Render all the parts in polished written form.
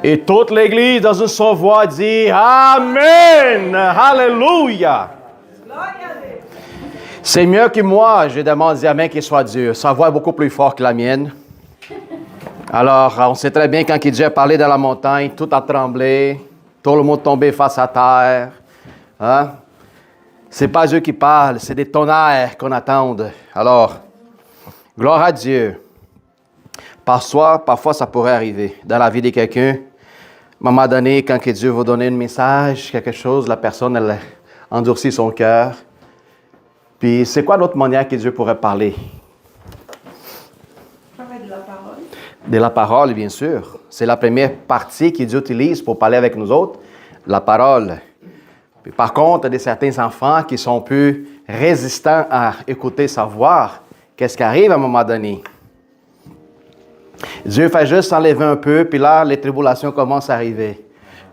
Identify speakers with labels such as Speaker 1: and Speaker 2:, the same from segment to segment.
Speaker 1: Et toute l'Église, dans une seule voix, dit Amen. Alléluia. C'est mieux que moi, je demande Amen qu'il soit Dieu. Sa voix est beaucoup plus forte que la mienne. Alors, on sait très bien quand Dieu a parlé dans la montagne, tout a tremblé, tout le monde tombé face à terre. Hein? C'est pas Dieu qui parle, c'est des tonnerres qu'on attend. Alors, gloire à Dieu. Parfois, ça pourrait arriver dans la vie de quelqu'un. À un moment donné, quand que Dieu vous donne un message, quelque chose, la personne, elle endurcit son cœur. Puis, c'est quoi l'autre manière que Dieu pourrait parler?
Speaker 2: Parler de la parole.
Speaker 1: De la parole, bien sûr. C'est la première partie que Dieu utilise pour parler avec nous autres, la parole. Puis, par contre, il y a certains enfants qui sont plus résistants à écouter sa voix. Qu'est-ce qui arrive à un moment donné? Dieu fait juste s'enlever un peu, puis là, les tribulations commencent à arriver.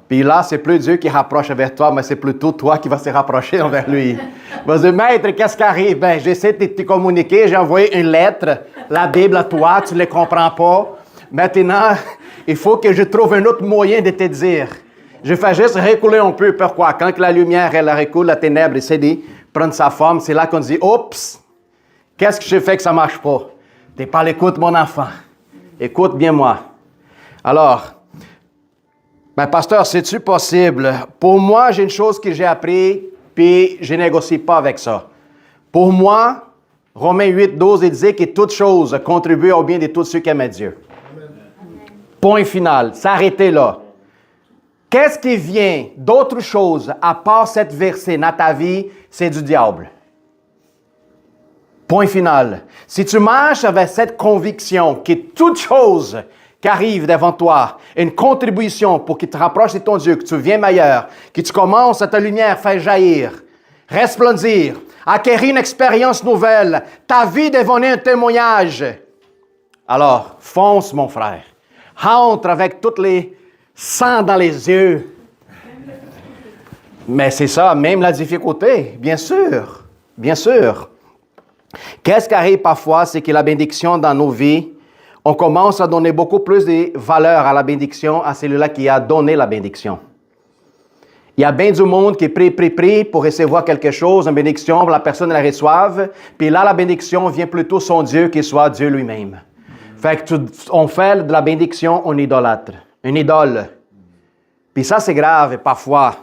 Speaker 1: Puis là, c'est plus Dieu qui rapproche vers toi, mais c'est plutôt toi qui vas se rapprocher envers lui. Il va dire, Maître, qu'est-ce qui arrive? Ben, j'essaie de te communiquer, j'ai envoyé une lettre, la Bible à toi, tu ne les comprends pas. Maintenant, il faut que je trouve un autre moyen de te dire. Je fais juste reculer un peu. Pourquoi? Quand la lumière, elle recule, la ténèbre essaie de prendre sa forme, c'est là qu'on dit, oups, qu'est-ce que j'ai fait que ça ne marche pas? Tu n'es pas à l'écoute, mon enfant. Écoute bien moi. Alors, ben, pasteur, c'est-tu possible? Pour moi, j'ai une chose que j'ai appris, puis je négocie pas avec ça. Pour moi, Romains 8, 12, il dit que toute chose contribue au bien de tous ceux qui aiment Dieu. Amen. Point final. S'arrêter là. Qu'est-ce qui vient d'autre chose à part cette verset dans ta vie? C'est du diable. Point final. Si tu marches avec cette conviction que toute chose qui arrive devant toi, une contribution pour qu'il te rapproche de ton Dieu, que tu viens meilleur, que tu commences à ta lumière faire jaillir, resplendir, acquérir une expérience nouvelle, ta vie devenir un témoignage. Alors, fonce, mon frère. Entre avec toutes les sangs dans les yeux. Mais c'est ça, même la difficulté, bien sûr, bien sûr. Qu'est-ce qui arrive parfois, c'est que la bénédiction dans nos vies, on commence à donner beaucoup plus de valeur à la bénédiction à celui-là qui a donné la bénédiction. Il y a bien du monde qui prie pour recevoir quelque chose, une bénédiction, la personne la reçoive, puis là, la bénédiction vient plutôt son Dieu qui soit Dieu lui-même. Fait que on fait de la bénédiction un idolâtre, une idole. Puis ça, c'est grave parfois.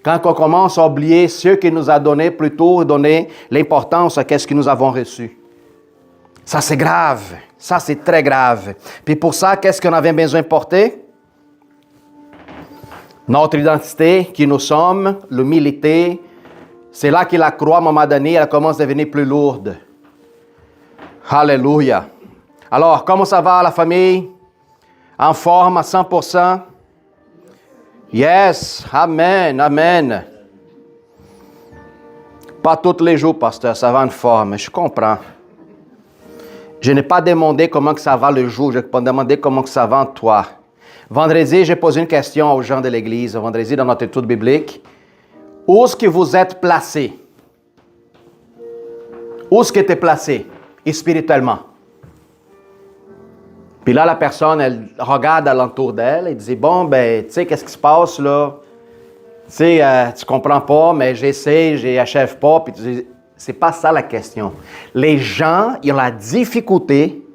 Speaker 1: Quand on commence à oublier ce qu'il nous a donné, plutôt donner l'importance à ce que nous avons reçu. Ça, c'est grave. Ça, c'est très grave. Puis pour ça, qu'est-ce qu'on avait besoin de porter? Notre identité, qui nous sommes, l'humilité. C'est là que la croix, à un moment donné, elle commence à devenir plus lourde. Alléluia. Alors, comment ça va, la famille? En forme à 100%? Yes. Amen. Amen. Pas tous les jours, pasteur, ça va en forme. Je comprends. Je n'ai pas demandé comment que ça va le jour, je n'ai pas demandé comment que ça va en toi. Vendredi, j'ai posé une question aux gens de l'Église, vendredi dans notre étude biblique. Où est-ce que vous êtes placés? Où est-ce que tu es placé spirituellement? Puis là, la personne, elle regarde alentour d'elle et dit, bon, ben, tu sais, qu'est-ce qui se passe là? Tu sais, tu comprends pas, mais j'essaie, j'achève pas, puis tu dis, c'est pas ça la question. Les gens, ils ont la difficulté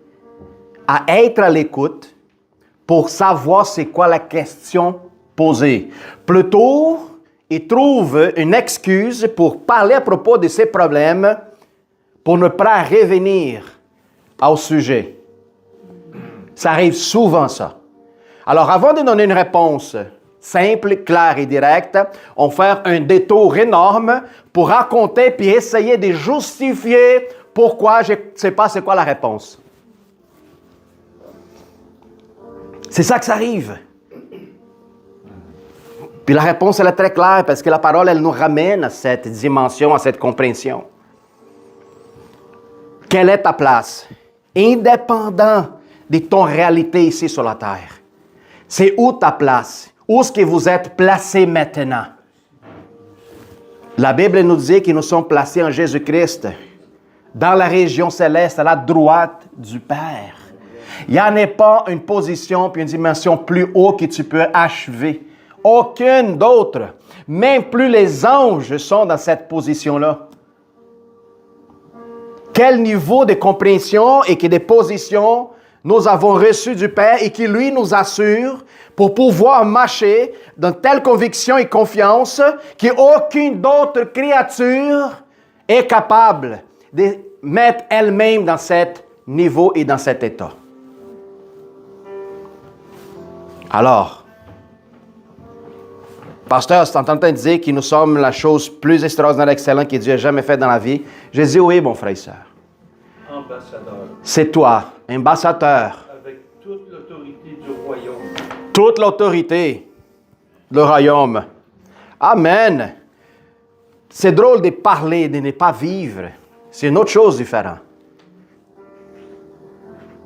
Speaker 1: à être à l'écoute pour savoir c'est quoi la question posée. Plutôt, ils trouvent une excuse pour parler à propos de ces problèmes pour ne pas revenir au sujet. Ça arrive souvent, ça. Alors, avant de donner une réponse simple, claire et directe, on fait un détour énorme pour raconter puis essayer de justifier pourquoi je ne sais pas c'est quoi la réponse. C'est ça que ça arrive. Puis la réponse, elle est très claire parce que la parole, elle nous ramène à cette dimension, à cette compréhension. Quelle est ta place? Indépendant de ton réalité ici sur la terre. C'est où ta place? Où est-ce que vous êtes placés maintenant? La Bible nous dit que nous sommes placés en Jésus-Christ, dans la région céleste, à la droite du Père. Il n'y en a pas une position puis une dimension plus haute que tu peux achever. Aucune d'autre. Même plus les anges sont dans cette position-là. Quel niveau de compréhension et de position nous avons reçu du Père et qui, lui, nous assure pour pouvoir marcher dans telle conviction et confiance qu'aucune autre créature est capable de mettre elle-même dans cet niveau et dans cet état. Alors, pasteur, c'est en train de dire que nous sommes la chose plus extraordinaire et excellente que Dieu ait jamais faite dans la vie. Je dis oui, mon frère et soeur.
Speaker 2: Ambassadeur.
Speaker 1: C'est toi, ambassadeur.
Speaker 2: Avec toute l'autorité du royaume.
Speaker 1: Toute l'autorité du royaume. Amen. C'est drôle de parler, de ne pas vivre. C'est une autre chose différente.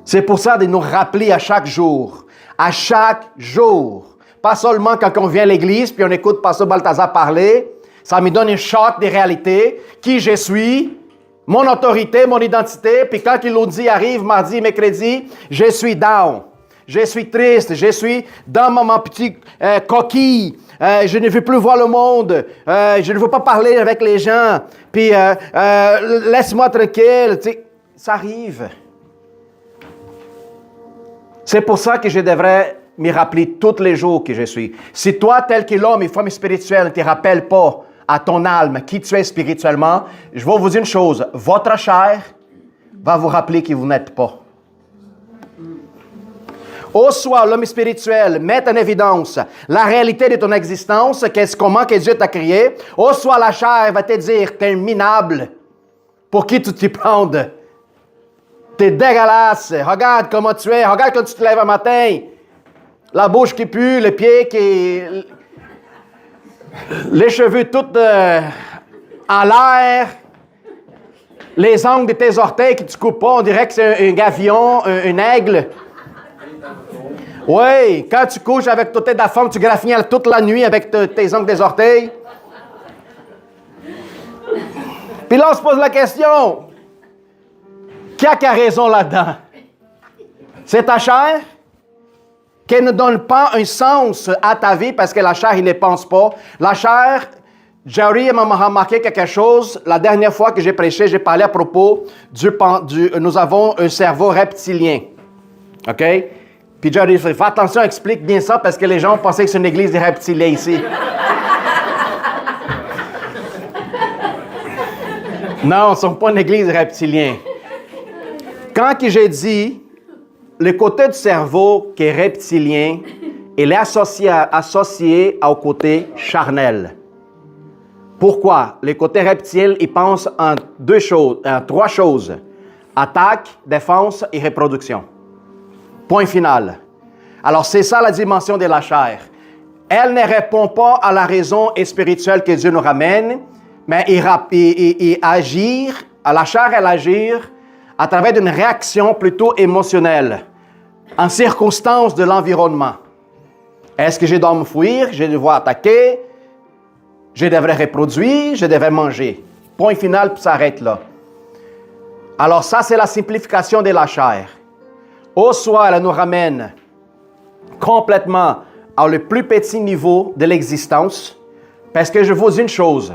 Speaker 1: C'est pour ça de nous rappeler à chaque jour. À chaque jour. Pas seulement quand on vient à l'église puis on écoute Pasteur Balthazar parler. Ça me donne un choc des réalités. Qui je suis, mon autorité, mon identité. Puis quand l'audit arrive mardi, mercredi, je suis down. Je suis triste. Je suis dans mon petit coquille. Je ne veux plus voir le monde. Je ne veux pas parler avec les gens. Puis laisse-moi tranquille. Tu sais, ça arrive. C'est pour ça que je devrais me rappeler tous les jours qui je suis. Si toi, tel que l'homme et femme spirituelle, ne te rappelle pas à ton âme qui tu es spirituellement, je vais vous dire une chose. Votre chair va vous rappeler qui vous n'êtes pas. Au soit l'homme spirituel met en évidence la réalité de ton existence, comment que Dieu t'a créé. Au soit la chair va te dire, t'es minable. Pour qui tu t'y prends? T'es dégueulasse. Regarde comment tu es. Regarde quand tu te lèves un matin. La bouche qui pue, les pieds qui... Les cheveux tout en l'air. Les ongles de tes orteils que tu coupes pas, on dirait que c'est un gavillon, un aigle. Oui, quand tu couches avec ta tête de femme, tu graffines toute la nuit avec tes ongles des orteils. Puis là, on se pose la question. Qui a raison là-dedans? C'est ta chair qui ne donne pas un sens à ta vie parce que la chair, il ne pense pas. La chair, Jerry m'a remarqué quelque chose. La dernière fois que j'ai prêché, j'ai parlé à propos nous avons un cerveau reptilien. OK? Puis Jerry, fais attention, explique bien ça parce que les gens pensaient que c'est une église des reptiliens ici. Non, ce ne sont pas une église des reptiliens. Quand j'ai dit le côté du cerveau qui est reptilien, il est associé au côté charnel. Pourquoi? Le côté reptilien, il pense en trois choses. Attaque, défense et reproduction. Point final. Alors, c'est ça la dimension de la chair. Elle ne répond pas à la raison spirituelle que Dieu nous ramène, mais il agir, à la chair, elle agir à travers une réaction plutôt émotionnelle, en circonstance de l'environnement. Est-ce que je dois me fuir? Je dois attaquer? Je devrais reproduire? Je devrais manger? Point final, puis ça s'arrête là. Alors ça, c'est la simplification de la chair. Au soit, elle nous ramène complètement au plus petit niveau de l'existence, parce que je vous dis une chose,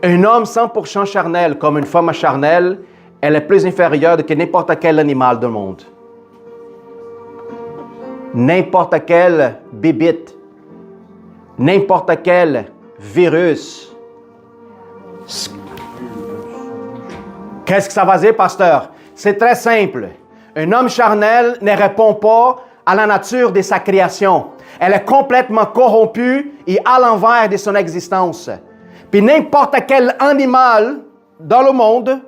Speaker 1: un homme 100% charnel comme une femme charnelle, elle est plus inférieure que n'importe quel animal du monde. N'importe quel bébite, n'importe quel virus. Qu'est-ce que ça va dire, pasteur? C'est très simple. Un homme charnel ne répond pas à la nature de sa création. Elle est complètement corrompue et à l'envers de son existence. Puis n'importe quel animal dans le monde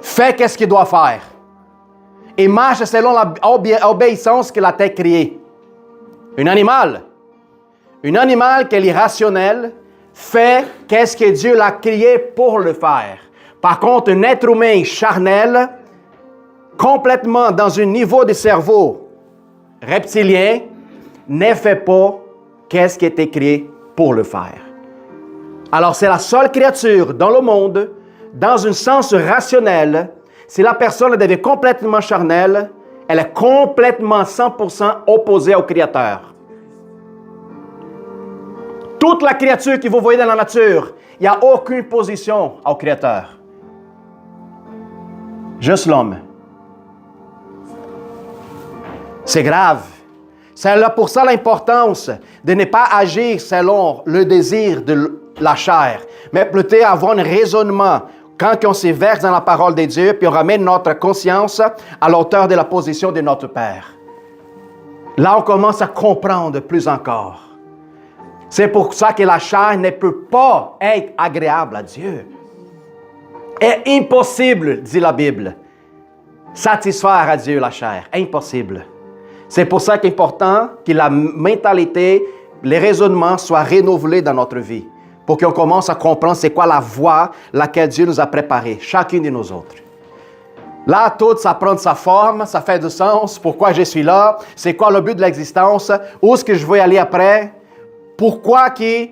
Speaker 1: fait qu'est-ce qu'il doit faire. Et marche selon l'obéissance qu'il a été créé. Un animal qui est irrationnel fait qu'est-ce que Dieu l'a créé pour le faire. Par contre, un être humain charnel, complètement dans un niveau de cerveau reptilien, ne fait pas qu'est-ce qui a été créé pour le faire. Alors, c'est la seule créature dans le monde, dans un sens rationnel, si la personne devient complètement charnelle, elle est complètement 100% opposée au Créateur. Toute la créature que vous voyez dans la nature, il n'y a aucune position au Créateur. Juste l'homme. C'est grave. C'est là pour ça l'importance de ne pas agir selon le désir de la chair, mais plutôt avoir un raisonnement quand on se verse dans la parole de Dieu, puis on ramène notre conscience à l'auteur de la position de notre Père. Là, on commence à comprendre plus encore. C'est pour ça que la chair ne peut pas être agréable à Dieu. C'est impossible, dit la Bible, satisfaire à Dieu la chair. Impossible. C'est pour ça qu'il est important que la mentalité, les raisonnements soient renouvelés dans notre vie, pour qu'on commence à comprendre c'est quoi la voie laquelle Dieu nous a préparée, chacune de nous autres. Là, tout, ça prend sa forme, ça fait du sens. Pourquoi je suis là? C'est quoi le but de l'existence? Où est-ce que je veux aller après? Pourquoi que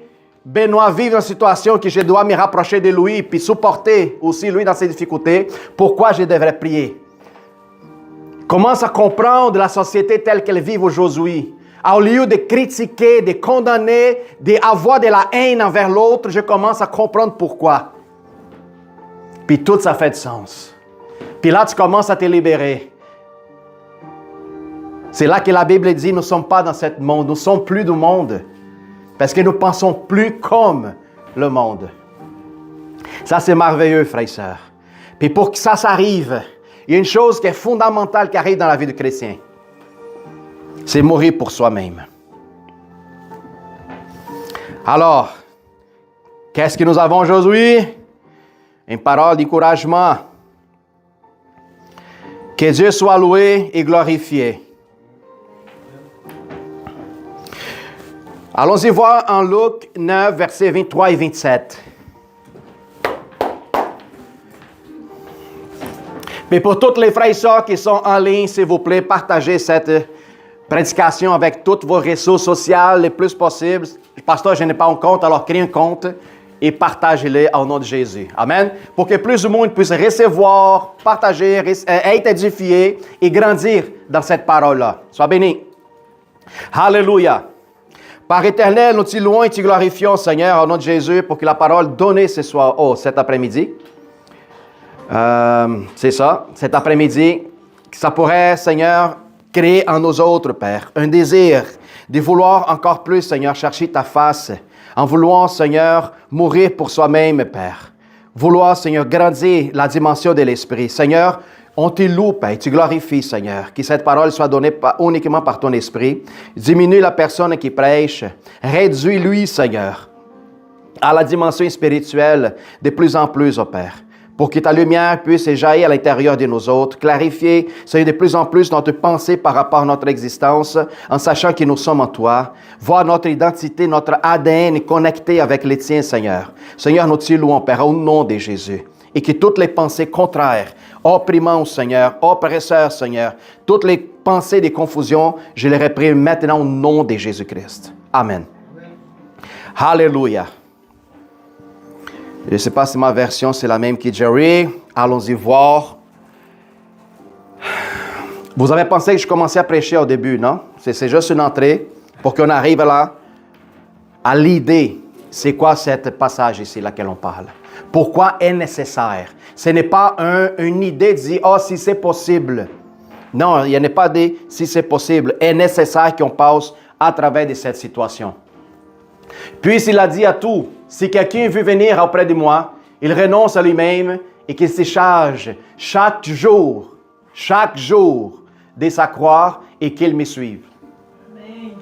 Speaker 1: Benoît vit dans une situation que je dois me rapprocher de lui puis supporter aussi lui dans ses difficultés? Pourquoi je devrais prier? Commence à comprendre la société telle qu'elle vit aujourd'hui. Au lieu de critiquer, de condamner, d'avoir de la haine envers l'autre, je commence à comprendre pourquoi. Puis tout ça fait du sens. Puis là, tu commences à te libérer. C'est là que la Bible dit, nous ne sommes pas dans ce monde, nous ne sommes plus du monde. Parce que nous ne pensons plus comme le monde. Ça, c'est merveilleux, frères et sœurs. Puis pour que ça s'arrive, il y a une chose qui est fondamentale qui arrive dans la vie du chrétien. C'est mourir pour soi-même. Alors, qu'est-ce que nous avons aujourd'hui? Une parole d'encouragement. Que Dieu soit loué et glorifié. Allons-y voir en Luc 9, versets 23 et 27. Mais pour toutes les frères et sœurs qui sont en ligne, s'il vous plaît, partagez cette prédication avec tous vos réseaux sociaux le plus possible. Pasteur, je n'ai pas un compte, alors créez un compte et partagez-le au nom de Jésus. Amen. Pour que plus de monde puisse recevoir, partager, être édifié et grandir dans cette parole-là. Sois béni. Alléluia. Par éternel, nous te louons et te glorifions, Seigneur, au nom de Jésus, pour que la parole donnée ce soir, cet après-midi, c'est ça, cet après-midi, ça pourrait, Seigneur, créer en nous autres, Père, un désir de vouloir encore plus, Seigneur, chercher ta face, en vouloir, Seigneur, mourir pour soi-même, Père. Vouloir, Seigneur, grandir la dimension de l'Esprit. Seigneur, on te loue, Père, et tu glorifies, Seigneur, que cette parole soit donnée uniquement par ton Esprit. Diminue la personne qui prêche. Réduis-lui, Seigneur, à la dimension spirituelle de plus en plus, oh Père, pour que ta lumière puisse jaillir à l'intérieur de nous autres, clarifier, Seigneur, de plus en plus notre pensée par rapport à notre existence, en sachant que nous sommes en toi, voir notre identité, notre ADN connecté avec les tiens, Seigneur. Seigneur, nous te louons, Père, au nom de Jésus, et que toutes les pensées contraires, opprimants, Seigneur, oppresseurs, Seigneur, toutes les pensées de confusion, je les réprime maintenant au nom de Jésus-Christ. Amen. Alléluia. Je ne sais pas si ma version c'est la même que Jerry. Allons-y voir. Vous avez pensé que je commençais à prêcher au début, non? C'est juste une entrée pour qu'on arrive là à l'idée. C'est quoi ce passage ici, laquelle on parle? Pourquoi est nécessaire? Ce n'est pas une idée de dire, oh, si c'est possible. Non, il n'y a pas de si c'est possible. Est nécessaire qu'on passe à travers de cette situation. Puis il a dit à tout, si quelqu'un veut venir auprès de moi, il renonce à lui-même et qu'il se charge chaque jour de sa croix et qu'il me suive. Amen.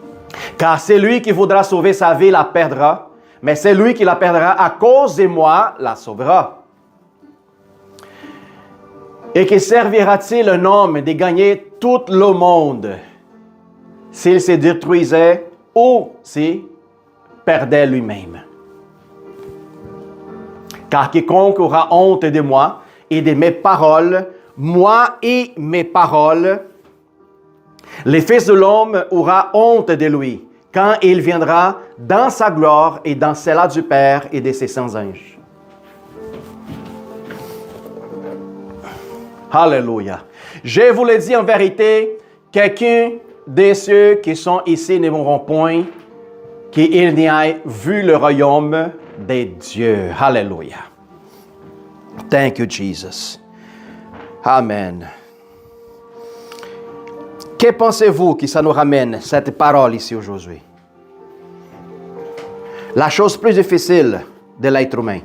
Speaker 1: Car celui qui voudra sauver sa vie la perdra, mais celui qui la perdra à cause de moi la sauvera. Et que servira-t-il un homme de gagner tout le monde s'il se détruisait ou s'il perdait lui-même? Car quiconque aura honte de moi et de mes paroles, moi et mes paroles, le Fils de l'homme aura honte de lui quand il viendra dans sa gloire et dans celle du Père et de ses saints anges. Alléluia. Je vous le dis en vérité, quelqu'un de ceux qui sont ici ne mourront point, qu'il n'y ait vu le royaume des dieux. Alléluia. Thank you, Jesus. Amen. Que pensez-vous que ça nous ramène, cette parole ici aujourd'hui? La chose plus difficile de l'être humain.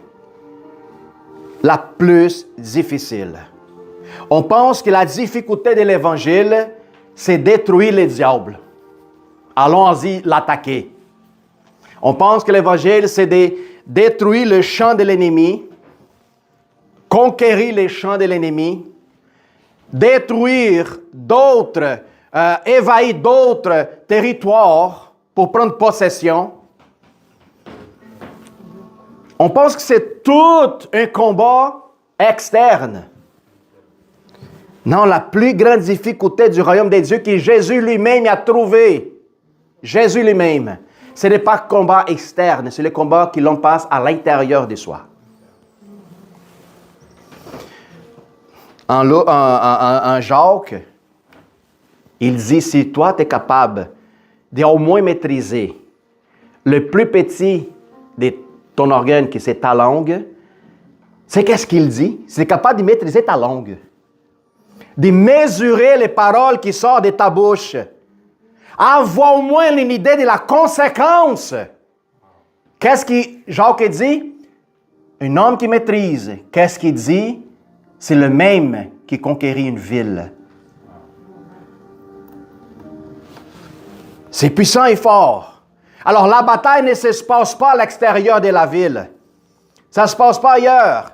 Speaker 1: La plus difficile. On pense que la difficulté de l'Évangile, c'est détruire le diable. Allons-y l'attaquer. On pense que l'Évangile, c'est de détruire le champ de l'ennemi, conquérir les champs de l'ennemi, détruire d'autres, envahir d'autres territoires pour prendre possession. On pense que c'est tout un combat externe. Non, la plus grande difficulté du royaume des dieux que Jésus lui-même a trouvé, Jésus lui-même, ce n'est pas le combat externe, c'est le combat que l'on passe à l'intérieur de soi. En Jacques, il dit, si toi tu es capable d'au moins maîtriser le plus petit de ton organe, qui c'est ta langue, c'est qu'est-ce qu'il dit? C'est capable de maîtriser ta langue, de mesurer les paroles qui sortent de ta bouche, avoir au moins une idée de la conséquence. Qu'est-ce que Jacques dit? Un homme qui maîtrise, qu'est-ce qu'il dit? C'est le même qui conquérit une ville. C'est puissant et fort. Alors la bataille ne se passe pas à l'extérieur de la ville. Ça ne se passe pas ailleurs.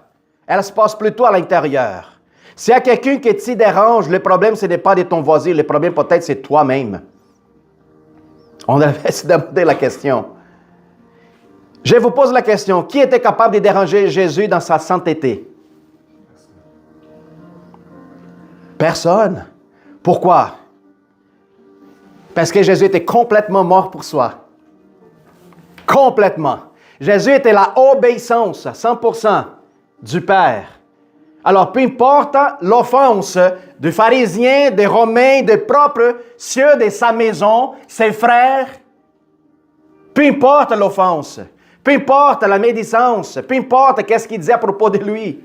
Speaker 1: Elle se passe plutôt à l'intérieur. S'il y a quelqu'un qui t'y dérange, le problème, ce n'est pas de ton voisin. Le problème, peut-être, c'est toi-même. On devait se demander la question. Je vous pose la question. Qui était capable de déranger Jésus dans sa sainteté? Personne. Pourquoi? Parce que Jésus était complètement mort pour soi. Complètement. Jésus était la obéissance à 100% du Père. Alors, peu importe l'offense du pharisien, des Romains, des propres cieux de sa maison, ses frères, peu importe l'offense, peu importe la médisance, peu importe qu'est-ce qu'il disait à propos de lui,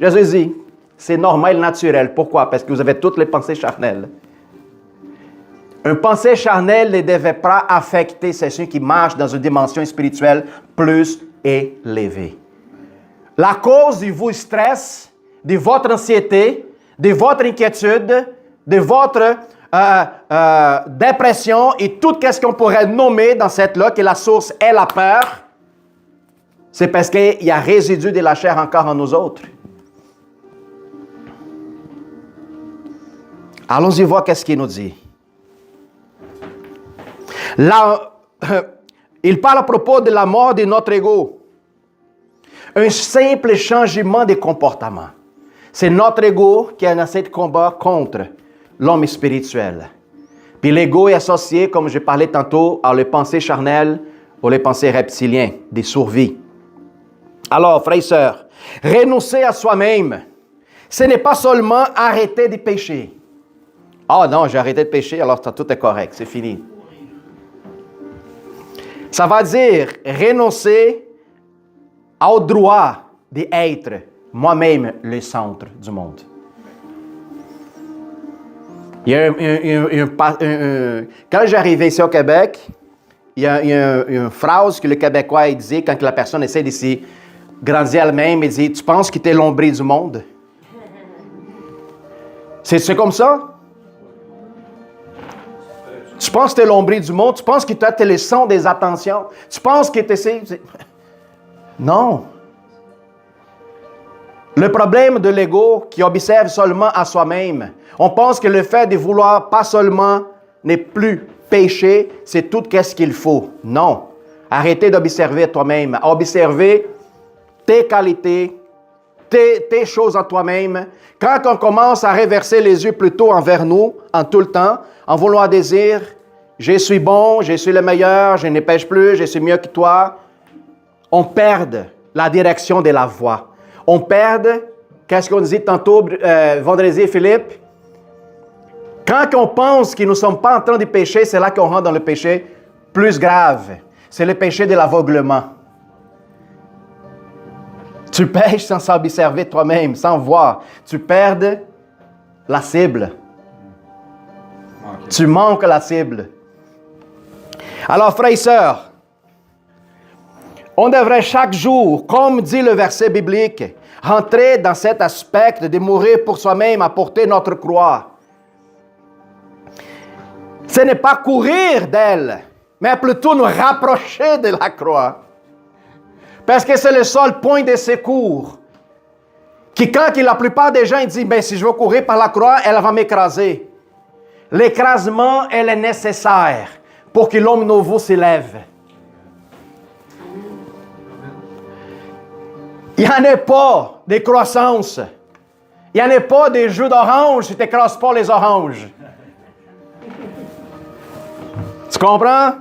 Speaker 1: Jésus dit, c'est normal, naturel. Pourquoi? Parce que vous avez toutes les pensées charnelles. Une pensée charnelle ne devait pas affecter ceux qui marchent dans une dimension spirituelle plus élevée. La cause de vos stress, de votre anxiété, de votre inquiétude, de votre dépression et tout ce qu'on pourrait nommer dans cette-là, que la source est la peur, c'est parce qu'il y a résidu de la chair encore en nous autres. Allons-y voir qu'est-ce qu'il nous dit. Là, il parle à propos de la mort de notre ego. Un simple changement de comportement. C'est notre ego qui a lancé de combat contre l'homme spirituel. Puis l'ego est associé, comme je parlais tantôt, à les pensées charnelles ou les pensées reptiliennes, des survies. Alors, frères et sœurs, renoncer à soi-même, ce n'est pas seulement arrêter de pécher. Ah non, j'ai arrêté de pécher, alors tout est correct, c'est fini. Ça va dire renoncer au droit d'être moi-même le centre du monde. Il y a quand j'arrivais ici au Québec, il y a une phrase que le Québécois dit quand la personne essaie de s'y grandir elle-même, il dit « Tu penses que tu es l'ombré du monde? » C'est comme ça? Tu penses que tu es l'ombré du monde? Tu penses que tu es le centre des attentions? Tu penses que tu essaies... Non. Le problème de l'ego qui observe seulement à soi-même, on pense que le fait de vouloir pas seulement n'est plus péché, c'est tout ce qu'il faut. Non. Arrêtez d'observer toi-même. Observez tes qualités, tes choses en toi-même. Quand on commence à reverser les yeux plutôt envers nous, en tout le temps, en vouloir dire, je suis bon, je suis le meilleur, je ne pêche plus, je suis mieux que toi, on perd la direction de la voie. On perd qu'est-ce qu'on disait tantôt, vendredi, Philippe? Quand on pense que nous ne sommes pas en train de pécher, c'est là qu'on rentre dans le péché plus grave. C'est le péché de l'aveuglement. Tu pêches sans s'observer toi-même, sans voir. Tu perds la cible. Tu manques la cible. Alors, frères et sœurs, on devrait chaque jour, comme dit le verset biblique, rentrer dans cet aspect de mourir pour soi-même, à porter notre croix. Ce n'est pas courir d'elle, mais plutôt nous rapprocher de la croix. Parce que c'est le seul point de secours. Quand la plupart des gens disent, ben, si je veux courir par la croix, elle va m'écraser. L'écrasement, elle est nécessaire pour que l'homme nouveau s'élève. Il n'y en a pas de croissance. Il n'y en a pas des jeux d'orange si tu n'écrases pas les oranges. Tu comprends?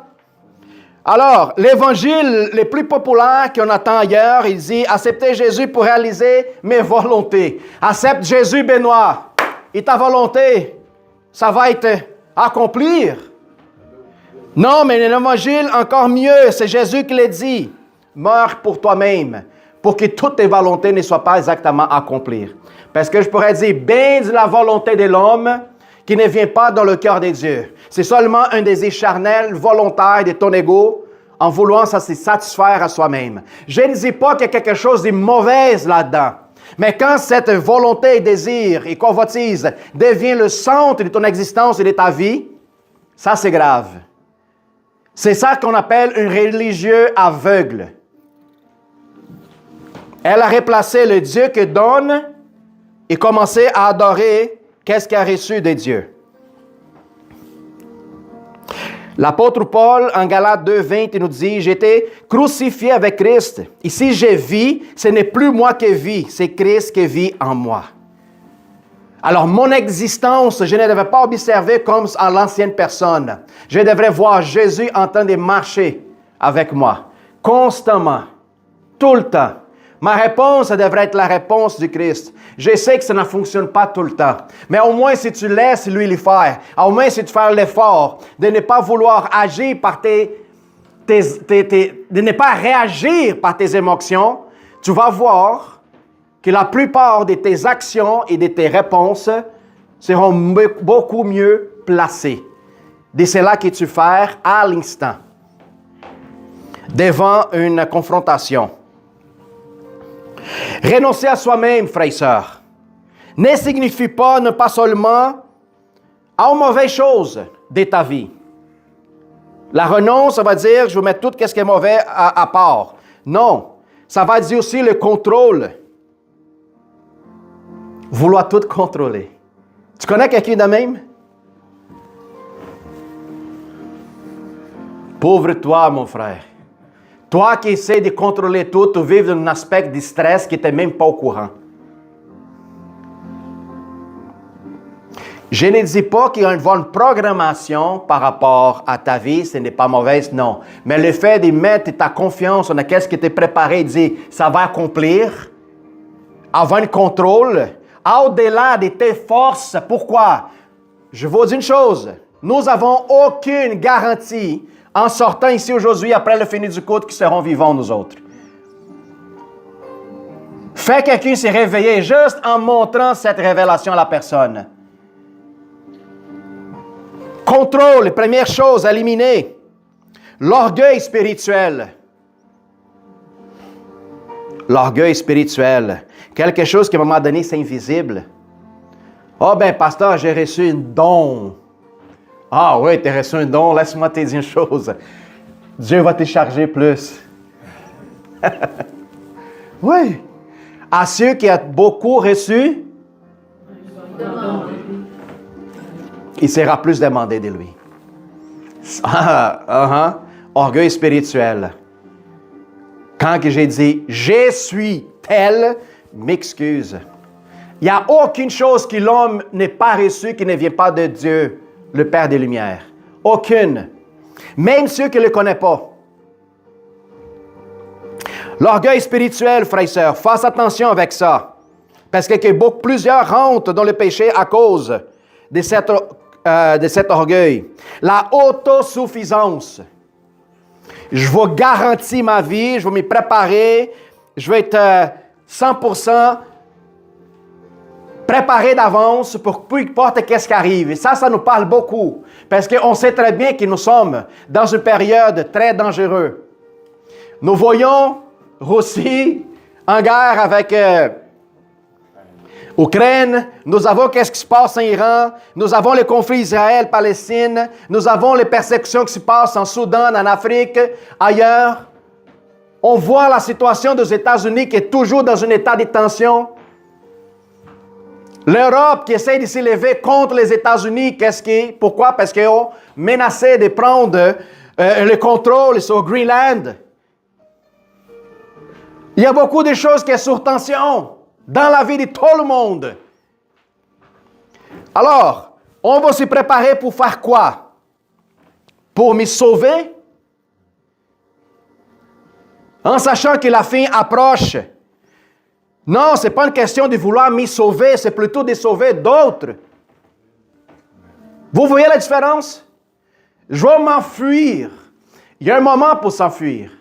Speaker 1: Alors, l'évangile le plus populaire qu'on attend ailleurs, il dit « Acceptez Jésus pour réaliser mes volontés. » Accepte Jésus, Benoît. Et ta volonté, ça va être accomplir. Non, mais l'évangile, encore mieux, c'est Jésus qui l'a dit. Meurs pour toi-même, pour que toutes tes volontés ne soient pas exactement accomplies. Parce que je pourrais dire, bien de la volonté de l'homme qui ne vient pas dans le cœur de Dieu. C'est seulement un désir charnel, volontaire de ton ego, en voulant se satisfaire à soi-même. Je ne dis pas qu'il y a quelque chose de mauvais là-dedans. Mais quand cette volonté, désir et convoitise devient le centre de ton existence et de ta vie, ça c'est grave. C'est ça qu'on appelle un religieux aveugle. Elle a replacé le Dieu que donne et commencé à adorer qu'est-ce qu'il a reçu de Dieu. L'apôtre Paul, en Galates 2:20, il nous dit, « J'ai été crucifié avec Christ. Et si je vis, ce n'est plus moi qui vis, c'est Christ qui vit en moi. » Alors, mon existence, je ne devrais pas observer comme à l'ancienne personne. Je devrais voir Jésus en train de marcher avec moi, constamment, tout le temps. Ma réponse devrait être la réponse du Christ. Je sais que ça ne fonctionne pas tout le temps. Mais au moins, si tu laisses lui le faire, au moins si tu fais l'effort de ne pas vouloir agir par de ne pas réagir par tes émotions, tu vas voir que la plupart de tes actions et de tes réponses seront beaucoup mieux placées. De cela que tu fais à l'instant, devant une confrontation. Renoncer à soi-même, frères et sœurs, ne signifie pas ne pas seulement aux mauvaises choses de ta vie. La renonce, ça va dire, je vais mettre tout ce qui est mauvais à part. Non, ça va dire aussi le contrôle. Vouloir tout contrôler. Tu connais quelqu'un de même? Pauvre toi, mon frère. Toi qui essaies de contrôler tout, tu vives dans un aspect de stress qui tu n'es même pas au courant. Je ne dis pas qu'il y a une bonne programmation par rapport à ta vie, ce n'est pas mauvaise, non. Mais le fait de mettre ta confiance dans ce que tu es préparé, de dire ça va accomplir, avoir un contrôle, au-delà de tes forces. Pourquoi? Je vous dis une chose, nous n'avons aucune garantie en sortant ici aujourd'hui, après le fini du culte, qui seront vivants, nous autres. Fais quelqu'un se réveiller juste en montrant cette révélation à la personne. Contrôle, première chose à éliminer. L'orgueil spirituel. L'orgueil spirituel. Quelque chose qui, à un moment donné, c'est invisible. Oh, ben, pasteur, j'ai reçu un don. Ah oui, tu as reçu un don, laisse-moi te dire une chose. Dieu va te charger plus. Oui. À ceux qui ont beaucoup reçu, il sera plus demandé de lui. Orgueil spirituel. Quand que j'ai dit « je suis tel », m'excuse. Il n'y a aucune chose que l'homme n'ait pas reçue qui ne vient pas de Dieu, le Père des Lumières. Aucune. Même ceux qui ne le connaissent pas. L'orgueil spirituel, frères et sœurs, fasse attention avec ça. Parce que plusieurs rentrent dans le péché à cause de cet orgueil. La autosuffisance. Je vais garantir ma vie, je vais me préparer, je vais être 100% préparé d'avance pour peu importe qu'est-ce qui arrive. Et ça nous parle beaucoup. Parce qu'on sait très bien que nous sommes dans une période très dangereuse. Nous voyons Russie en guerre avec Ukraine. Nous avons qu'est-ce qui se passe en Iran. Nous avons le conflit Israël-Palestine. Nous avons les persécutions qui se passent en Soudan, en Afrique, ailleurs. On voit la situation des États-Unis qui est toujours dans un état de tension. L'Europe qui essaie de s'élever contre les États-Unis, pourquoi? Parce qu'ils ont menacé de prendre le contrôle sur Greenland. Il y a beaucoup de choses qui sont sur tension dans la vie de tout le monde. Alors, on va se préparer pour faire quoi? Pour me sauver? En sachant que la fin approche. Non, ce n'est pas une question de vouloir me sauver, c'est plutôt de sauver d'autres. Vous voyez la différence? Je vais m'enfuir. Il y a un moment pour s'enfuir.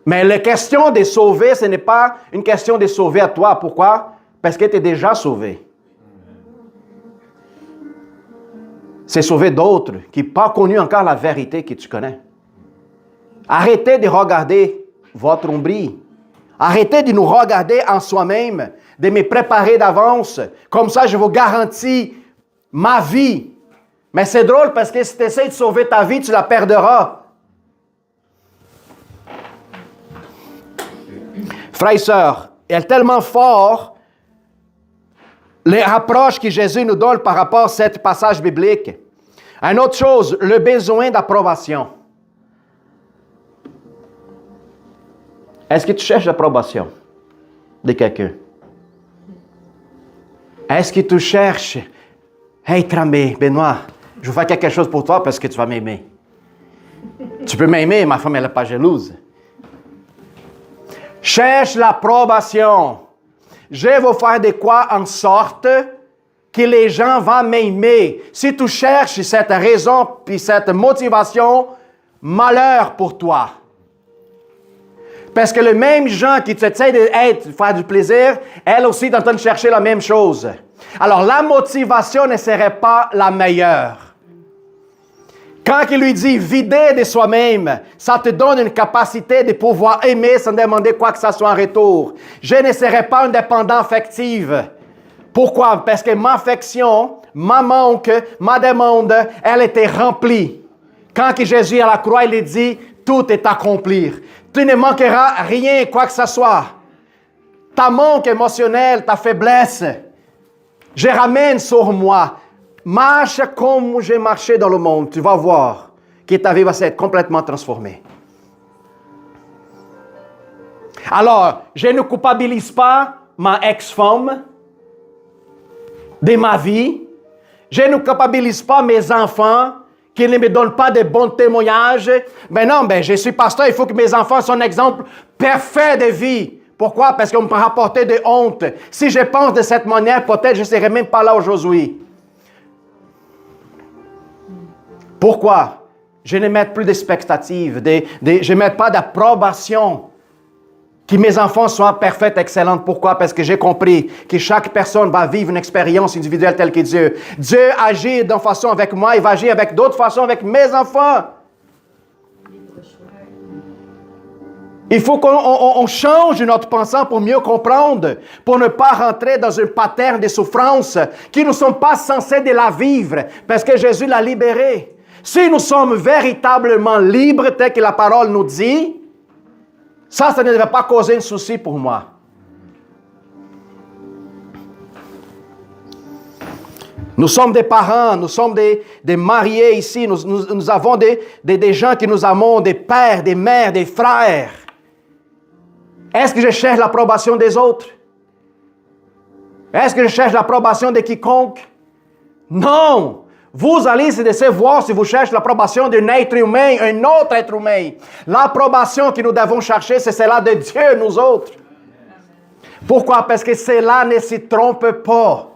Speaker 1: Mais la question de sauver, ce n'est pas une question de sauver à toi. Pourquoi? Parce que tu es déjà sauvé. C'est sauver d'autres qui n'ont pas connu encore la vérité que tu connais. Arrêtez de regarder votre nombril. Arrêtez de nous regarder en soi-même, de me préparer d'avance. Comme ça, je vous garantis ma vie. Mais c'est drôle parce que si tu essaies de sauver ta vie, tu la perdras. Frères et sœurs, il est tellement fort les rapproches que Jésus nous donne par rapport à ce passage biblique. Une autre chose, le besoin d'approbation. Est-ce que tu cherches l'approbation de quelqu'un? Est-ce que tu cherches, hey Tramé, Benoît, je vais faire quelque chose pour toi parce que tu vas m'aimer. Tu peux m'aimer, ma femme elle n'est pas jalouse. Cherche l'approbation. Je vais faire de quoi en sorte que les gens vont m'aimer. Si tu cherches cette raison puis cette motivation, malheur pour toi. Parce que les mêmes gens qui essaient de faire du plaisir, elles aussi sont en train de chercher la même chose. Alors, la motivation ne serait pas la meilleure. Quand il lui dit « vider de soi-même », ça te donne une capacité de pouvoir aimer sans demander quoi que ce soit en retour. Je ne serai pas un dépendant affectif. Pourquoi? Parce que ma affection, ma manque, ma demande, elle était remplie. Quand Jésus est à la croix, il dit « tout est accompli ». Tu ne manqueras rien, quoi que ce soit. Ta manque émotionnelle, ta faiblesse, je ramène sur moi. Marche comme j'ai marché dans le monde. Tu vas voir que ta vie va s'être complètement transformée. Alors, je ne culpabilise pas ma ex-femme de ma vie. Je ne culpabilise pas mes enfants qui ne me donnent pas de bons témoignages. Ben non, je suis pasteur, il faut que mes enfants soient un exemple parfait de vie. Pourquoi? Parce qu'on me rapportait de honte. Si je pense de cette manière, peut-être je ne serais même pas là aujourd'hui. Pourquoi? Je ne mets plus d'expectatives, je ne mets pas d'approbation. Que mes enfants soient parfaits, excellents. Pourquoi? Parce que j'ai compris que chaque personne va vivre une expérience individuelle telle que Dieu. Dieu agit d'une façon avec moi, il va agir avec d'autres façons avec mes enfants. Il faut qu'on change notre pensée pour mieux comprendre, pour ne pas rentrer dans un pattern de souffrance qui ne sont pas censés de la vivre, parce que Jésus l'a libéré. Si nous sommes véritablement libres, tel que la parole nous dit, ça ne devrait pas causer un souci pour moi. Nous sommes des parents, nous sommes des mariés ici, nous avons des gens qui nous amont, des pères, des mères, des frères. Est-ce que je cherche l'approbation des autres? Est-ce que je cherche l'approbation de quiconque? Non! Vous allez essayer de voir si vous cherchez l'approbation d'un être humain, un autre être humain. L'approbation que nous devons chercher, c'est celle de Dieu, nous autres. Pourquoi? Parce que cela ne se trompe pas.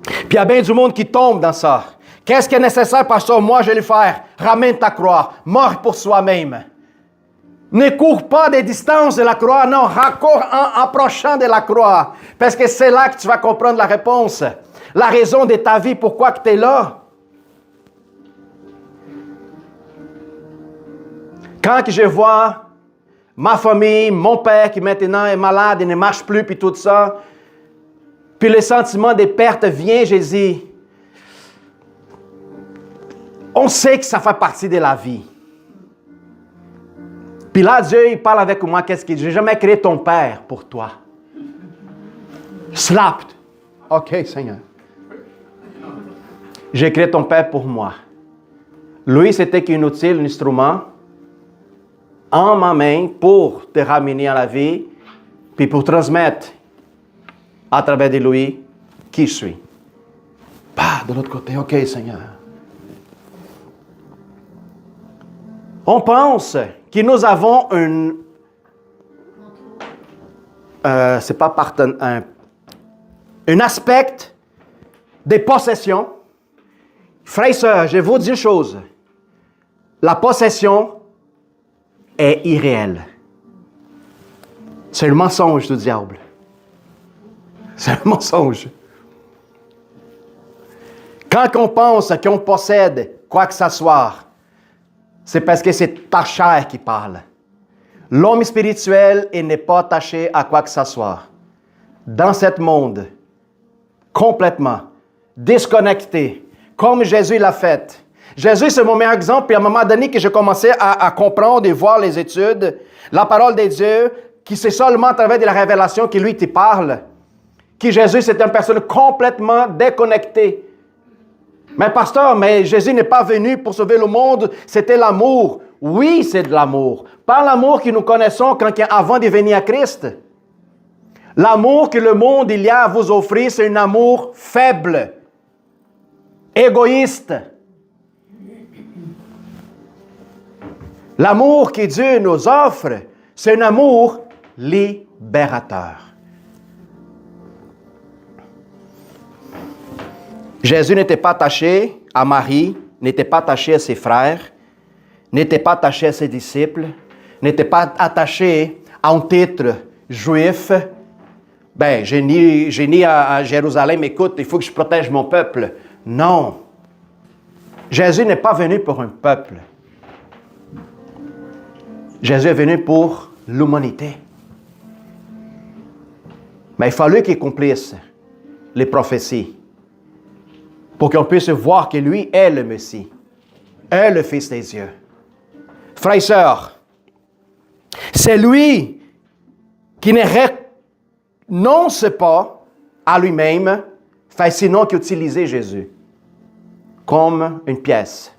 Speaker 1: Puis il y a bien du monde qui tombe dans ça. Qu'est-ce qui est nécessaire, pasteur? Moi, je vais le faire. Ramène ta croix. Mort pour soi-même. Ne cours pas des distances de la croix. Non, raccours en approchant de la croix. Parce que c'est là que tu vas comprendre la réponse. La raison de ta vie, pourquoi tu es là. Quand je vois ma famille, mon père qui maintenant est malade et ne marche plus, puis tout ça, puis le sentiment de perte vient, Jésus. On sait que ça fait partie de la vie. Puis là, Dieu, il parle avec moi, qu'est-ce qu'il dit? Je n'ai jamais créé ton père pour toi. Slapped. OK, Seigneur. J'ai créé ton père pour moi. Lui, c'était qu'un outil, un instrument en ma main pour te ramener à la vie, puis pour transmettre à travers de lui qui je suis. Pas de l'autre côté. OK, Seigneur. On pense que nous avons c'est pas un aspect des possessions. Frères et sœurs, je vous dis une chose. La possession est irréelle. C'est le mensonge du diable. C'est un mensonge. Quand on pense qu'on possède quoi que ce soit, c'est parce que c'est ta chair qui parle. L'homme spirituel n'est pas attaché à quoi que ce soit. Dans ce monde, complètement déconnecté, comme Jésus l'a fait. Jésus, c'est mon meilleur exemple, puis à un moment donné que j'ai commencé à comprendre et voir les études, la parole de Dieu, qui c'est seulement à travers de la révélation que lui te parle, que Jésus, c'est une personne complètement déconnectée. Mais pasteur, mais Jésus n'est pas venu pour sauver le monde, c'était l'amour. Oui, c'est de l'amour. Pas l'amour que nous connaissons avant de venir à Christ. L'amour que le monde il y a à vous offrir, c'est un amour faible, égoïste. L'amour que Dieu nous offre, c'est un amour libérateur. Jésus n'était pas attaché à Marie, n'était pas attaché à ses frères, n'était pas attaché à ses disciples, n'était pas attaché à un titre juif. Ben, j'ai ni à Jérusalem, écoute, il faut que je protège mon peuple. Non. Jésus n'est pas venu pour un peuple. Jésus est venu pour l'humanité. Mais il fallait qu'il accomplisse les prophéties pour qu'on puisse voir que lui est le Messie, est le Fils des dieux. Frères et sœurs, c'est lui qui ne renonce pas à lui-même, fait sinon qu'utiliser Jésus comme une pièce.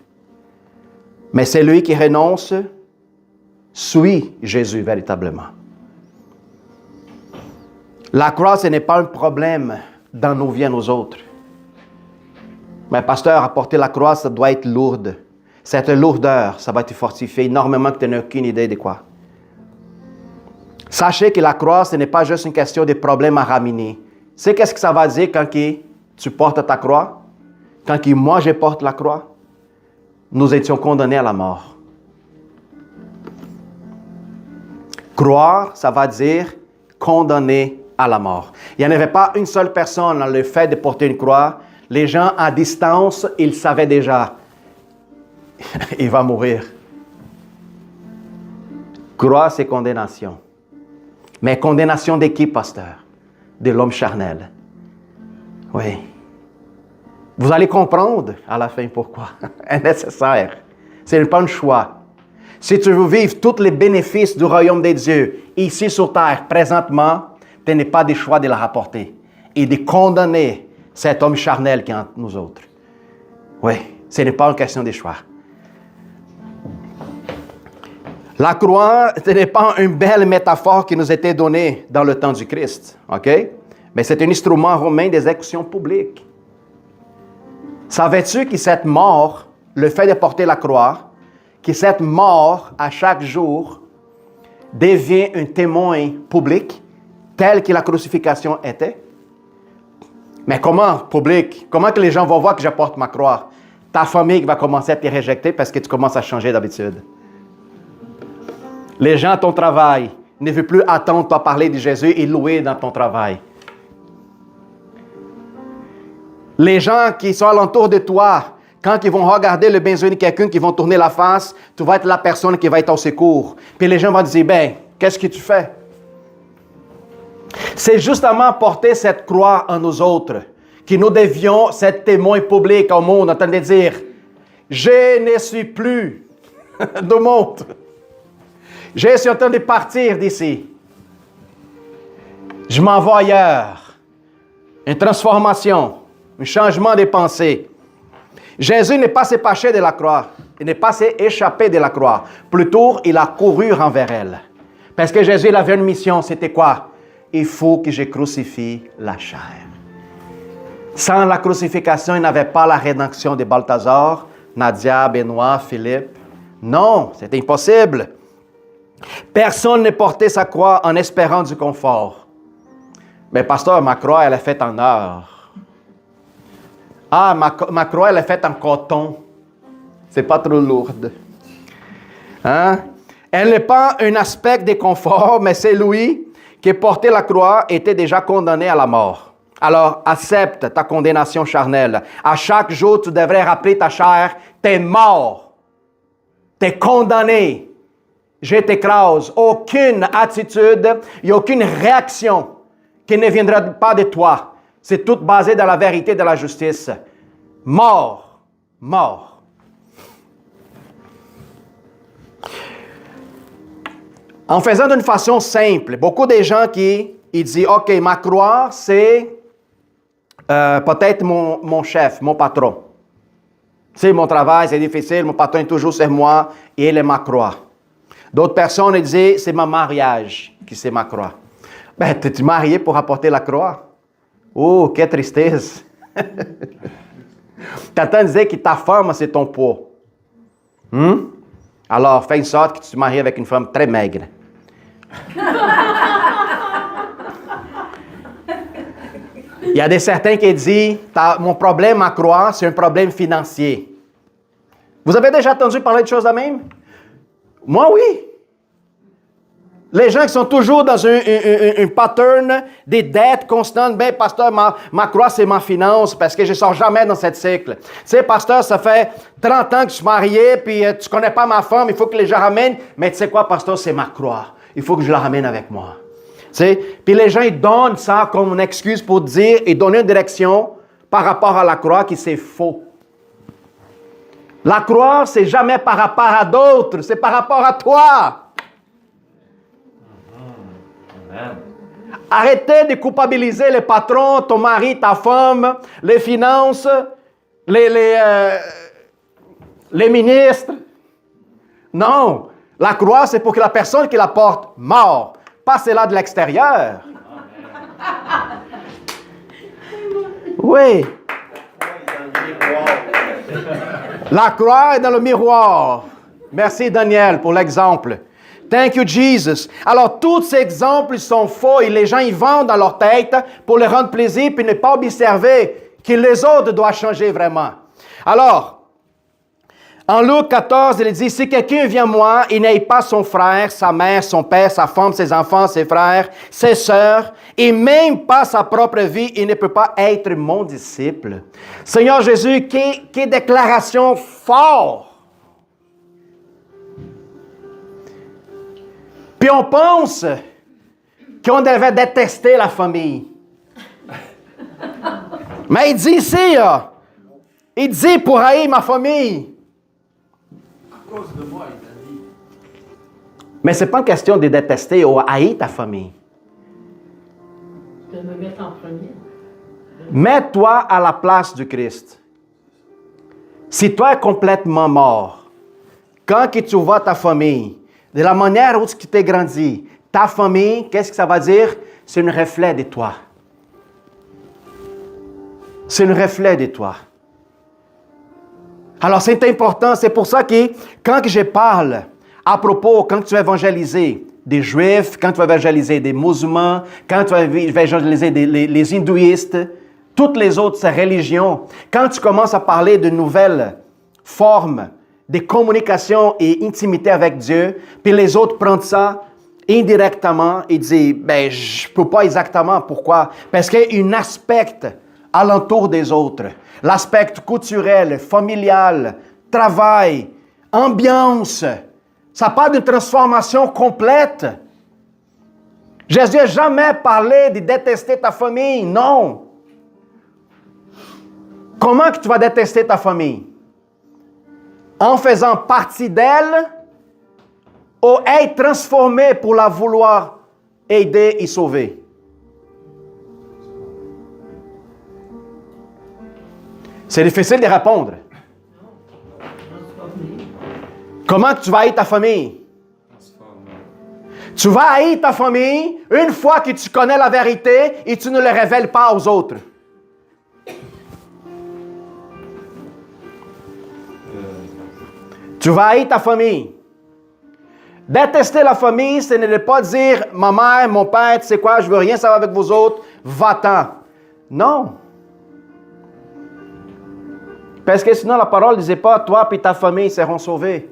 Speaker 1: Mais c'est lui qui renonce, suit Jésus véritablement. La croix, ce n'est pas un problème dans nos vies à nous autres. Mais pasteur, à porter la croix, ça doit être lourde. Cette lourdeur, ça va te fortifier énormément que tu n'as aucune idée de quoi. Sachez que la croix, ce n'est pas juste une question de problème à ramener. C'est qu'est-ce que ça va dire quand tu portes ta croix? Quand moi je porte la croix? Nous étions condamnés à la mort. Croire, ça va dire condamné à la mort. Il n'y en avait pas une seule personne dans le fait de porter une croix. Les gens à distance, ils savaient déjà. Il va mourir. Croix, c'est condamnation. Mais condamnation de qui, pasteur? De l'homme charnel. Oui. Vous allez comprendre à la fin pourquoi. C'est nécessaire. Ce n'est pas un choix. Si tu veux vivre tous les bénéfices du royaume des dieux ici sur terre, présentement, tu n'as pas de choix de la rapporter et de condamner cet homme charnel qui est entre nous autres. Oui, ce n'est pas une question de choix. La croix, ce n'est pas une belle métaphore qui nous était donnée dans le temps du Christ, OK? Mais c'est un instrument romain d'exécution publique. Savais-tu que cette mort, le fait de porter la croix, que cette mort à chaque jour devient un témoin public telle que la crucifixion était. Mais comment, public? Comment que les gens vont voir que j'apporte ma croix? Ta famille va commencer à te rejeter parce que tu commences à changer d'habitude. Les gens à ton travail ne veulent plus attendre toi parler de Jésus et louer dans ton travail. Les gens qui sont alentour de toi, quand ils vont regarder le besoin de quelqu'un, qui vont tourner la face, tu vas être la personne qui va être au secours. Puis les gens vont dire, ben, qu'est-ce que tu fais? C'est justement porter cette croix en nous autres que nous devions être témoins publics au monde, en train de dire, je ne suis plus du monde. Je suis en train de partir d'ici. Je m'en vais ailleurs. Une transformation, un changement de pensée. Jésus n'est pas s'épaché de la croix. Il n'est pas s'échappé de la croix. Plutôt, il a couru envers elle. Parce que Jésus il avait une mission, c'était quoi? Il faut que je crucifie la chair. Sans la crucifixion, il n'avait pas la rédemption de Balthazar, Nadia, Benoît, Philippe. Non, c'est impossible. Personne ne portait sa croix en espérant du confort. Mais pasteur, ma croix, elle est faite en or. Ah, ma croix, elle est faite en coton. C'est pas trop lourde. Hein? Elle n'est pas un aspect de confort, mais c'est lui qui portait la croix était déjà condamné à la mort. Alors, accepte ta condamnation charnelle. À chaque jour, tu devrais rappeler ta chair, t'es mort. T'es condamné. Je t'écrase. Aucune attitude et aucune réaction qui ne viendra pas de toi. C'est tout basé dans la vérité de la justice. Mort. Mort. En faisant d'une façon simple, beaucoup de gens qui disent, OK, ma croix, c'est peut-être mon chef, mon patron. C'est mon travail, c'est difficile, mon patron est toujours sur moi et il est ma croix. D'autres personnes disent, c'est mon mariage qui c'est ma croix. Ben, t'es-tu marié pour apporter la croix? Oh, quelle tristesse! T'entends dire que ta femme, c'est ton poids. Alors, fais une sorte que tu te maries avec une femme très maigre. Il y a des certains qui disent, mon problème à croire, c'est un problème financier. Vous avez déjà entendu parler de choses de même? Moi, oui. Les gens qui sont toujours dans un pattern des dettes constantes. Ben, pasteur, ma croix, c'est ma finance parce que je ne sors jamais dans cette cycle. Tu sais, pasteur, ça fait 30 ans que je suis marié, puis tu ne connais pas ma femme, il faut que les gens ramènent. Mais tu sais quoi, pasteur, c'est ma croix. Il faut que je la ramène avec moi. Tu sais, puis les gens, ils donnent ça comme une excuse pour dire et donner une direction par rapport à la croix qui c'est faux. La croix, c'est jamais par rapport à d'autres, c'est par rapport à toi. Amen. Arrêtez de culpabiliser les patrons, ton mari, ta femme, les finances, les ministres. Non, la croix, c'est pour que la personne qui la porte mort, pas celle-là de l'extérieur. Oui. La croix est dans le miroir. Merci Daniel pour l'exemple. Thank you Jesus. Alors tous ces exemples sont faux et les gens ils vendent dans leur tête pour leur rendre plaisir puis ne pas observer que les autres doivent changer vraiment. Alors, en Luc 14, il dit, si quelqu'un vient à moi, il n'aille pas son frère, sa mère, son père, sa femme, ses enfants, ses frères, ses sœurs, et même pas sa propre vie, il ne peut pas être mon disciple. Seigneur Jésus, quelle déclaration forte! Puis on pense qu'on devait détester la famille. Mais il dit ici, il dit pour haïr ma famille.
Speaker 2: De moi, il a dit.
Speaker 1: Mais ce n'est pas une question de détester ou haïr ta famille.
Speaker 3: De me mettre en premier.
Speaker 1: Mets-toi à la place du Christ. Si toi es complètement mort, quand que tu vois ta famille, de la manière où tu t'es grandi, ta famille, qu'est-ce que ça va dire? C'est un reflet de toi. C'est un reflet de toi. Alors, c'est important. C'est pour ça que quand je parle à propos, quand tu es évangélisé, des Juifs, quand tu vas évangéliser des musulmans, quand tu vas évangéliser les hindouistes, toutes les autres religions, quand tu commences à parler de nouvelles formes de communication et intimité avec Dieu, puis les autres prennent ça indirectement et disent, ben, je ne peux pas exactement. Pourquoi? Parce qu'il y a un aspect alentour des autres. L'aspect culturel, familial, travail, ambiance. Ça parle d'une transformation complète. Jésus n'a jamais parlé de détester ta famille. Non. Comment que tu vas détester ta famille? En faisant partie d'elle ou être transformé pour la vouloir aider et sauver? C'est difficile de répondre. Comment tu vas haïr ta famille? Tu vas haïr ta famille une fois que tu connais la vérité et tu ne le révèles pas aux autres. Tu vas haïr ta famille. Détester la famille, ce n'est pas dire « Ma mère, mon père, tu sais quoi, je veux rien savoir avec vous autres, va-t'en. » Non. Parce que sinon, la parole ne disait pas « Toi et ta famille seront sauvés. »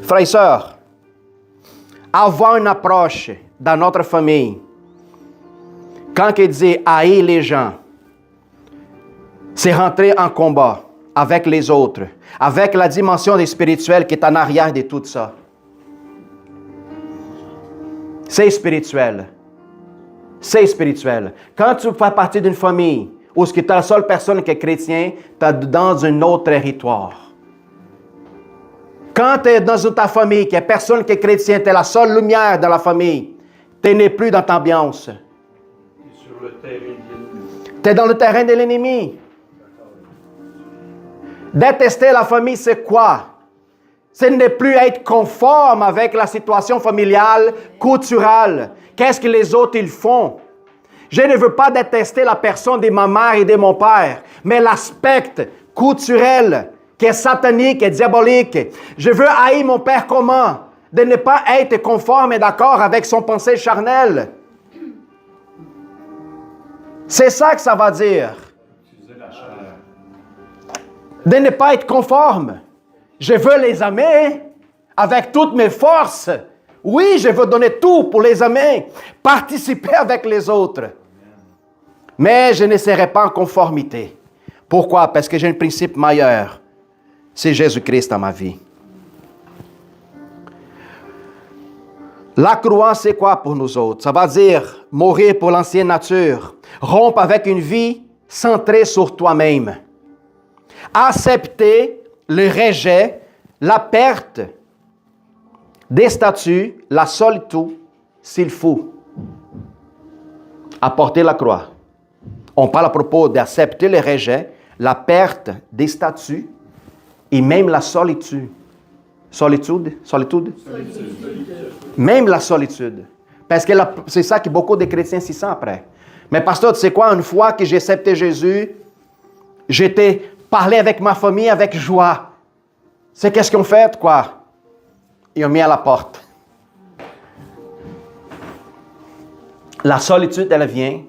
Speaker 1: Frères et sœurs, avoir une approche dans notre famille, quand il dit « haïr les gens », c'est rentrer en combat avec les autres, avec la dimension spirituelle qui est en arrière de tout ça. C'est spirituel. C'est spirituel. Quand tu fais partie d'une famille où tu es la seule personne qui est chrétien, tu es dans un autre territoire. Quand tu es dans ta famille, qu'il n'y a personne qui est chrétien, tu es la seule lumière dans la famille, tu n'es plus dans ta ambiance. Tu es dans le terrain de l'ennemi. Détester la famille, c'est quoi? Ce n'est plus être conforme avec la situation familiale, culturelle. Qu'est-ce que les autres ils font? Je ne veux pas détester la personne de ma mère et de mon père, mais l'aspect culturel qui est satanique et diabolique. Je veux haïr mon père comment? De ne pas être conforme et d'accord avec son pensée charnelle. C'est ça que ça va dire. De ne pas être conforme. Je veux les aimer avec toutes mes forces. Oui, je veux donner tout pour les aimer, participer avec les autres. Mais je ne serai pas en conformité. Pourquoi? Parce que j'ai un principe meilleur. C'est Jésus-Christ dans ma vie. La croix, c'est quoi pour nous autres? Ça va dire mourir pour l'ancienne nature, rompre avec une vie centrée sur toi-même. Accepter le rejet, la perte des statuts, la solitude, s'il faut. Apporter la croix. On parle à propos d'accepter le rejet, la perte des statuts et même la solitude. Solitude? Même la solitude. Parce que c'est ça que beaucoup de chrétiens s'y sentent après. Mais pasteur, tu sais quoi? Une fois que j'ai accepté Jésus, j'étais parlé avec ma famille avec joie. C'est qu'est-ce qu'ils ont fait, quoi? Ils ont mis à la porte. La solitude, elle vient.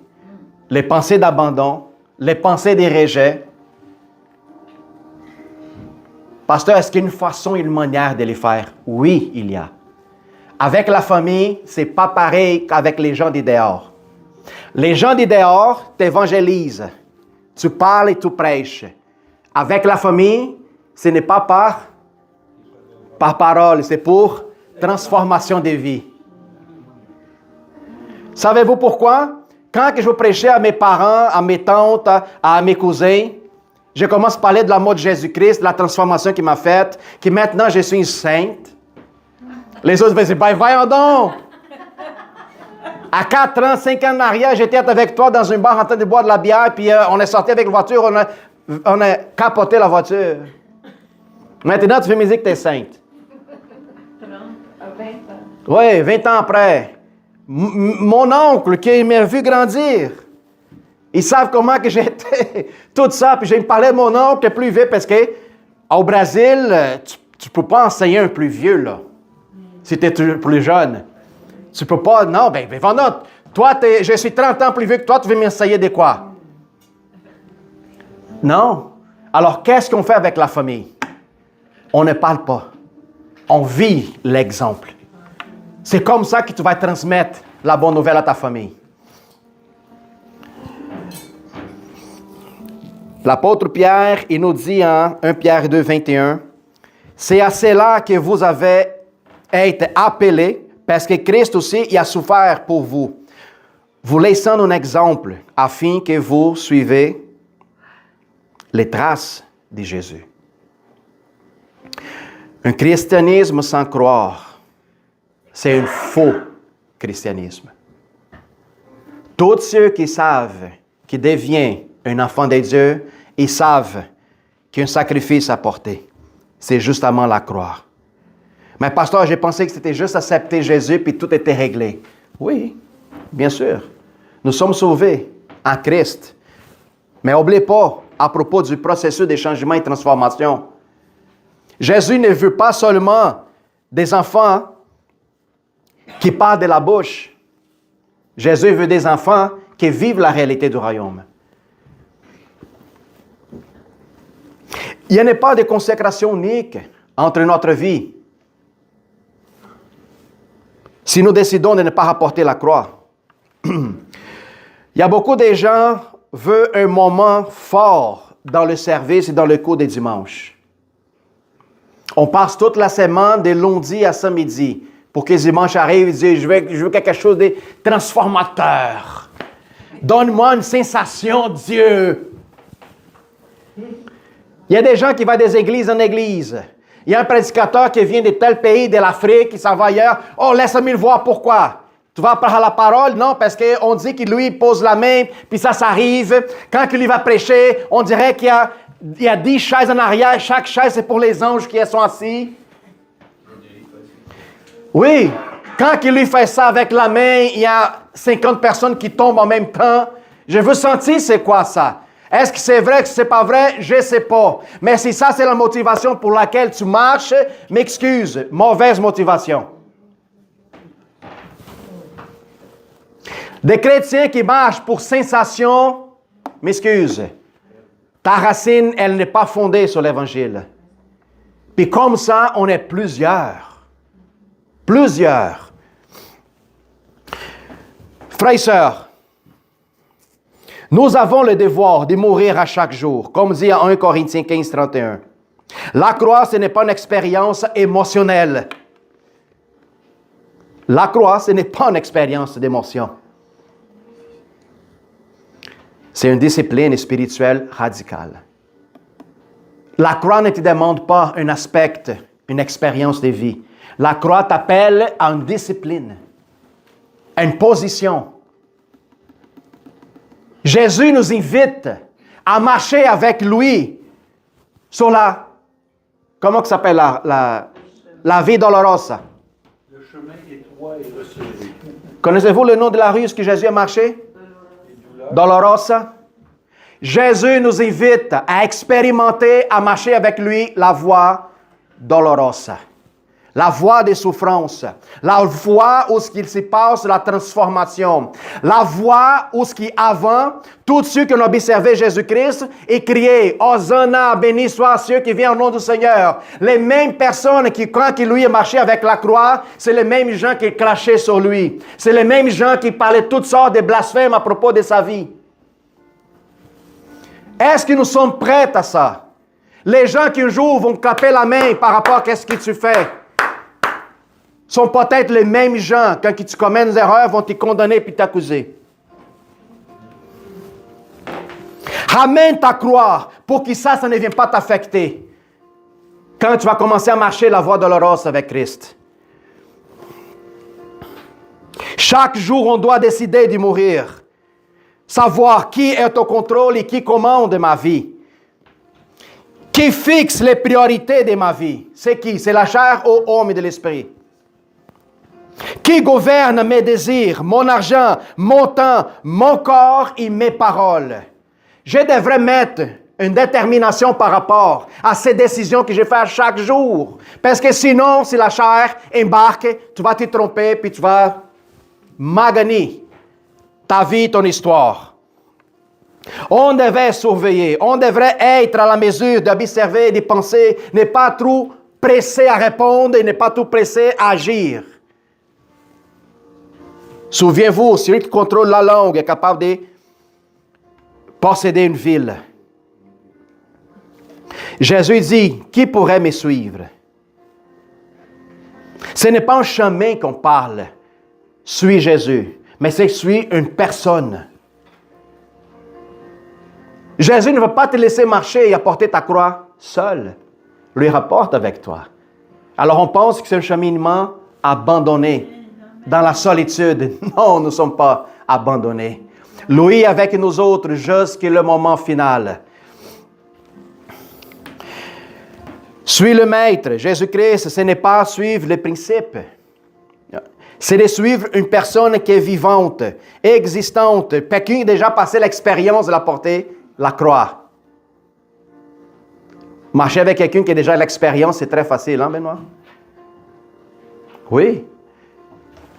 Speaker 1: Les pensées d'abandon, les pensées de rejet. Pasteur, est-ce qu'il y a une façon et une manière de les faire? Oui, il y a. Avec la famille, c'est pas pareil qu'avec les gens des dehors. Les gens des dehors t'évangélisent. Tu parles et tu prêches. Avec la famille, ce n'est pas par parole, c'est pour transformation de vie. Savez-vous pourquoi? Quand je prêchais à mes parents, à mes tantes, à mes cousins, je commence à parler de l'amour de Jésus-Christ, de la transformation qu'il m'a faite, que maintenant je suis une sainte. Les autres disaient, ben voyons donc! À 4 ans, 5 ans en arrière, j'étais avec toi dans un bar en train de boire de la bière, puis on est sorti avec la voiture, on a capoté la voiture. Maintenant, tu fais musique, tu es sainte.
Speaker 3: 20 ans.
Speaker 1: Oui, 20 ans après. Mon oncle qui m'a vu grandir, ils savent comment que j'étais, tout ça, puis je me parlais de mon oncle plus vite parce que au Brésil, Tu ne peux pas enseigner un plus vieux, là. Si tu es plus jeune. Tu ne peux pas, non, ben Vandot, toi, je suis 30 ans plus vieux que toi, tu veux m'enseigner de quoi? Non. Alors, qu'est-ce qu'on fait avec la famille? On ne parle pas. On vit l'exemple. C'est comme ça que tu vas transmettre la bonne nouvelle à ta famille. L'apôtre Pierre, il nous dit en 1 Pierre 2, 21, « C'est à cela que vous avez été appelés, parce que Christ aussi y a souffert pour vous, vous laissant un exemple, afin que vous suivez les traces de Jésus. » Un christianisme sans croire, c'est un faux christianisme. Tous ceux qui savent qu'ils deviennent un enfant de Dieu, ils savent qu'il y a un sacrifice à porter. C'est justement la croix. Mais pasteur, j'ai pensé que c'était juste accepter Jésus puis tout était réglé. Oui, bien sûr. Nous sommes sauvés en Christ. Mais n'oubliez pas, à propos du processus de changement et de transformation, Jésus ne veut pas seulement des enfants qui parlent de la bouche. Jésus veut des enfants qui vivent la réalité du royaume. Il n'y a pas de consécration unique entre notre vie. Si nous décidons de ne pas rapporter la croix, il y a beaucoup de gens qui veulent un moment fort dans le service et dans le cours des dimanches. On passe toute la semaine de lundi à samedi pour que dimanche arrive et disent je veux quelque chose de transformateur. Donne-moi une sensation, Dieu. Il y a des gens qui vont des églises en église. Il y a un prédicateur qui vient de tel pays, de l'Afrique, qui s'en va ailleurs. Oh, laisse-moi le voir, pourquoi? Tu vas prendre la parole? Non, parce qu'on dit qu'il lui pose la main, puis ça s'arrive. Quand il lui va prêcher, on dirait qu'il y a 10 chaises en arrière. Chaque chaise, c'est pour les anges qui sont assis. Oui, quand il lui fait ça avec la main, il y a 50 personnes qui tombent en même temps. Je veux sentir c'est quoi ça. Est-ce que c'est vrai, que c'est pas vrai? Je ne sais pas. Mais si ça, c'est la motivation pour laquelle tu marches, m'excuse, mauvaise motivation. Des chrétiens qui marchent pour sensation, m'excuse. Ta racine, elle n'est pas fondée sur l'Évangile. Puis comme ça, on est plusieurs. Plusieurs. Frères et sœurs, nous avons le devoir de mourir à chaque jour, comme dit en 1 Corinthiens 15, 31. La croix, ce n'est pas une expérience émotionnelle. La croix, ce n'est pas une expérience d'émotion. C'est une discipline spirituelle radicale. La croix ne te demande pas un aspect, une expérience de vie. La croix t'appelle à une discipline, à une position. Jésus nous invite à marcher avec lui sur la, comment ça s'appelle, la vie dolorosa.
Speaker 2: Le chemin étroit et resserré.
Speaker 1: Connaissez-vous le nom de la rue où Jésus a marché? Dolorosa. Jésus nous invite à expérimenter, à marcher avec lui la voie dolorosa. La voie des souffrances, la voie où ce qu'il se passe, la transformation, la voie où ce qui avant, tous ceux qui ont observé Jésus-Christ et crié, Hosanna, béni soit ceux qui viennent au nom du Seigneur. Les mêmes personnes qui, quand il lui a marché avec la croix, c'est les mêmes gens qui crachaient sur lui. C'est les mêmes gens qui parlaient toutes sortes de blasphèmes à propos de sa vie. Est-ce que nous sommes prêts à ça? Les gens qui un jour vont clapper la main par rapport à ce que tu fais, sont peut-être les mêmes gens, quand tu commets des erreurs, vont te condamner puis t'accuser. Ramène ta croix pour que ça ne vienne pas t'affecter. Quand tu vas commencer à marcher la voie dolorosa avec Christ. Chaque jour, on doit décider de mourir. Savoir qui est au contrôle et qui commande ma vie. Qui fixe les priorités de ma vie. C'est qui? C'est la chair ou l'homme de l'esprit. Qui gouverne mes désirs, mon argent, mon temps, mon corps et mes paroles. Je devrais mettre une détermination par rapport à ces décisions que je fais chaque jour. Parce que sinon, si la chair embarque, tu vas te tromper, puis tu vas maganer ta vie, ton histoire. On devait surveiller, on devrait être à la mesure d'observer, de penser, ne pas trop pressé à répondre et ne pas trop pressé à agir. Souviens-vous, celui qui contrôle la langue est capable de posséder une ville. Jésus dit, qui pourrait me suivre? Ce n'est pas un chemin qu'on parle, suis Jésus, mais c'est suis une personne. Jésus ne va pas te laisser marcher et apporter ta croix seul. Lui rapporte avec toi. Alors on pense que c'est un cheminement abandonné, dans la solitude. Non, nous ne sommes pas abandonnés. Lui avec nous autres jusqu'au moment final. Suis le Maître, Jésus-Christ, ce n'est pas suivre les principes. C'est de suivre une personne qui est vivante, existante, qui a déjà passé l'expérience de la porter la croix. Marcher avec quelqu'un qui a déjà l'expérience, c'est très facile, hein, Benoît? Oui.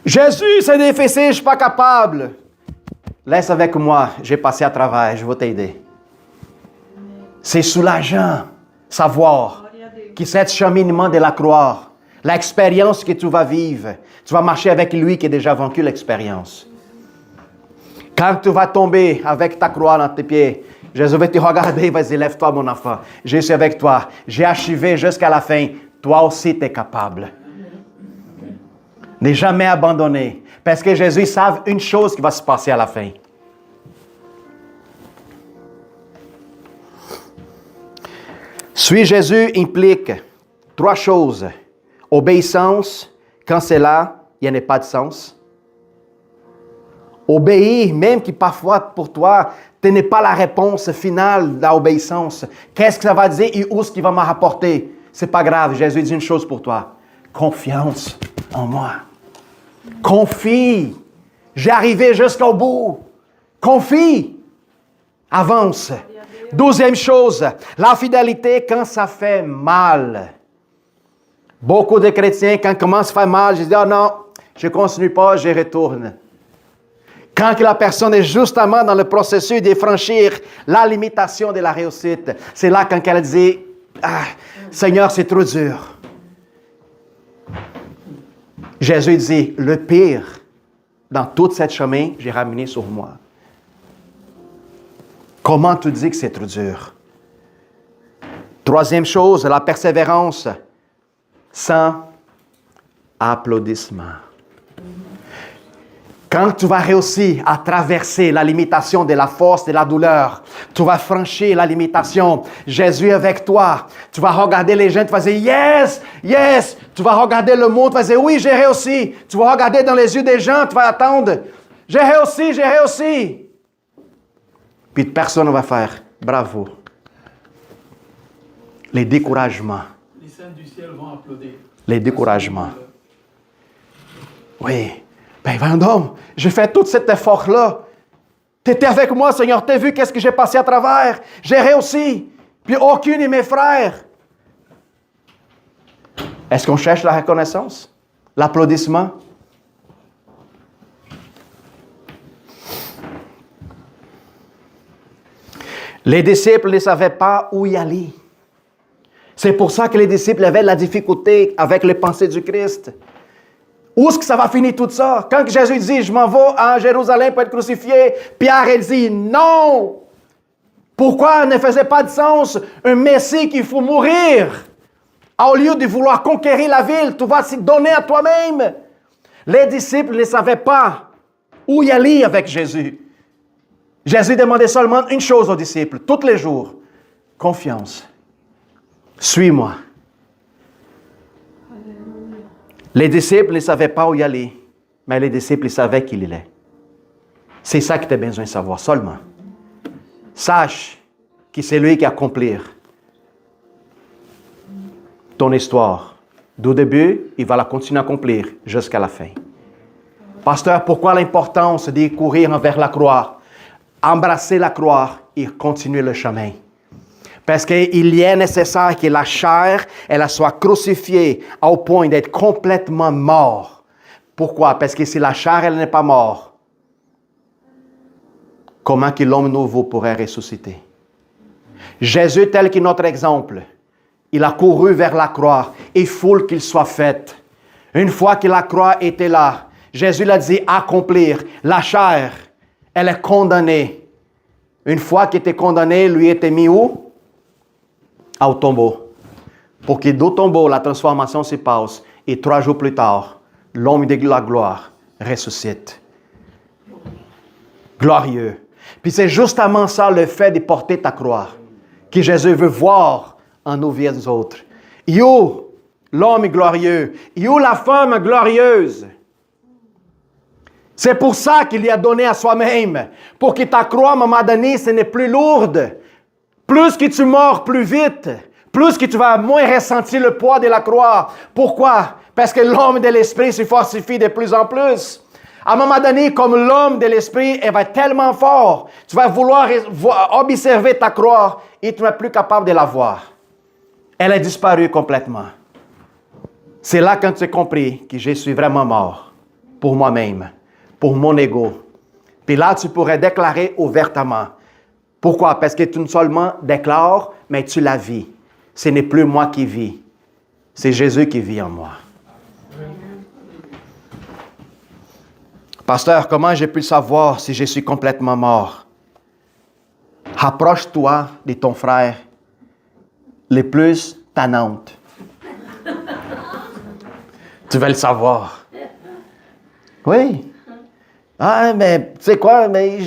Speaker 1: Jésus, c'est difficile, je ne suis pas capable. Laisse avec moi, j'ai passé à travers, je vais t'aider. C'est soulageant, savoir que c'est ce cheminement de la croix, l'expérience que tu vas vivre, tu vas marcher avec lui qui a déjà vaincu l'expérience. Quand tu vas tomber avec ta croix dans tes pieds, Jésus va te regarder, vas-y, lève-toi mon enfant, je suis avec toi, j'ai achevé jusqu'à la fin, toi aussi tu es capable. Ne jamais abandonner, parce que Jésus savent une chose qui va se passer à la fin. Suivre Jésus implique 3 choses. Obéissance, quand c'est là, il n'y a pas de sens. Obéir, même que parfois pour toi, tu n'es pas la réponse finale de l'obéissance. Qu'est-ce que ça va dire et où est-ce qu'il va me rapporter? C'est pas grave, Jésus dit une chose pour toi. Confiance en moi. Confie. J'ai arrivé jusqu'au bout. Confie. Avance. 12e chose, la fidélité quand ça fait mal. Beaucoup de chrétiens, quand ça commence à faire mal, je dis, oh non, je ne continue pas, je retourne. Quand la personne est justement dans le processus de franchir la limitation de la réussite, c'est là quand elle dit, ah, Seigneur, c'est trop dur. Jésus dit, le pire dans tout ce chemin, j'ai ramené sur moi. Comment tu dis que c'est trop dur? 3e chose, la persévérance sans applaudissement. Quand tu vas réussir à traverser la limitation de la force, de la douleur, tu vas franchir la limitation. Jésus est avec toi. Tu vas regarder les gens, tu vas dire yes, yes. Tu vas regarder le monde, tu vas dire oui, j'ai réussi. Tu vas regarder dans les yeux des gens, tu vas attendre. J'ai réussi, j'ai réussi. Puis personne ne va faire bravo. Les découragements.
Speaker 2: Les saints du ciel vont applaudir.
Speaker 1: Les découragements. Oui. Ben, Vendôme, j'ai fait tout cet effort-là. Tu étais avec moi, Seigneur. Tu as vu qu'est-ce que j'ai passé à travers. J'ai réussi. Puis aucun de mes frères. Est-ce qu'on cherche la reconnaissance? L'applaudissement? Les disciples ne savaient pas où y aller. C'est pour ça que les disciples avaient la difficulté avec les pensées du Christ. Où est-ce que ça va finir tout ça? Quand Jésus dit, je m'en vais à Jérusalem pour être crucifié, Pierre, il dit, non! Pourquoi ne faisait pas de sens un Messie qu'il faut mourir? Au lieu de vouloir conquérir la ville, tu vas s'y donner à toi-même. Les disciples ne savaient pas où y aller avec Jésus. Jésus demandait seulement une chose aux disciples, tous les jours. Confiance. Suis-moi. Les disciples ne savaient pas où y aller, mais les disciples savaient qu'il y allait. C'est ça que tu as besoin de savoir seulement. Sache que c'est lui qui accomplit ton histoire. Du début, il va la continuer à accomplir jusqu'à la fin. Pasteur, pourquoi l'importance de courir envers la croix? Embrasser la croix et continuer le chemin. Parce qu'il est nécessaire que la chair, elle soit crucifiée au point d'être complètement morte. Pourquoi? Parce que si la chair, elle n'est pas morte, comment que l'homme nouveau pourrait ressusciter? Jésus, tel que notre exemple, il a couru vers la croix. Il faut qu'il soit fait. Une fois que la croix était là, Jésus l'a dit accomplir. La chair, elle est condamnée. Une fois qu'il était condamné, lui était mis où? Au tombeau. Pour que du tombeau, la transformation se passe. Et 3 jours plus tard, l'homme de la gloire ressuscite. Glorieux. Puis c'est justement ça le fait de porter ta croix que Jésus veut voir en nous vieux autres. Yo, l'homme glorieux. Yo, la femme glorieuse. C'est pour ça qu'il lui a donné à soi-même. Pour que ta croix, à un moment donné, ce n'est plus lourde. Plus que tu mords plus vite, plus que tu vas moins ressentir le poids de la croix. Pourquoi? Parce que l'homme de l'esprit se fortifie de plus en plus. À un moment donné, comme l'homme de l'esprit, elle va être tellement fort, tu vas vouloir observer ta croix et tu n'es plus capable de la voir. Elle a disparu complètement. C'est là quand tu as compris que je suis vraiment mort pour moi-même, pour mon ego. Puis là, tu pourrais déclarer ouvertement. Pourquoi? Parce que tu non seulement déclares, mais tu la vis. Ce n'est plus moi qui vis. C'est Jésus qui vit en moi. Pasteur, comment j'ai pu savoir si je suis complètement mort? Rapproche-toi de ton frère le plus tannante. Tu vas le savoir. Oui. Ah, mais tu sais quoi, mais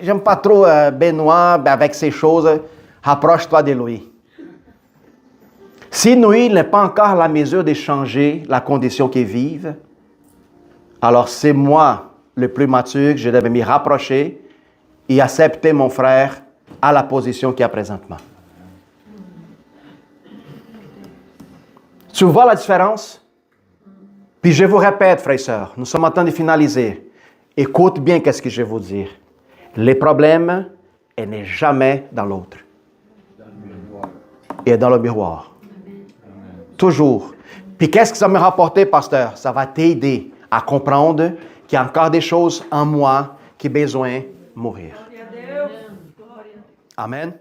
Speaker 1: j'aime pas trop Benoît avec ces choses. Rapproche-toi de lui. Si lui n'est pas encore à la mesure de changer la condition qu'il vive, alors c'est moi le plus mature que je devais m'y rapprocher et accepter mon frère à la position qu'il a présentement. Tu vois la différence? Puis je vous répète, frères et sœurs, nous sommes en train de finaliser. Écoute bien ce que je vais vous dire. Les problèmes, elle n'est jamais dans l'autre. Et dans le miroir. Toujours. Puis qu'est-ce que ça m'a rapporté, pasteur? Ça va t'aider à comprendre qu'il y a encore des choses en moi qui ont besoin de mourir. Amen.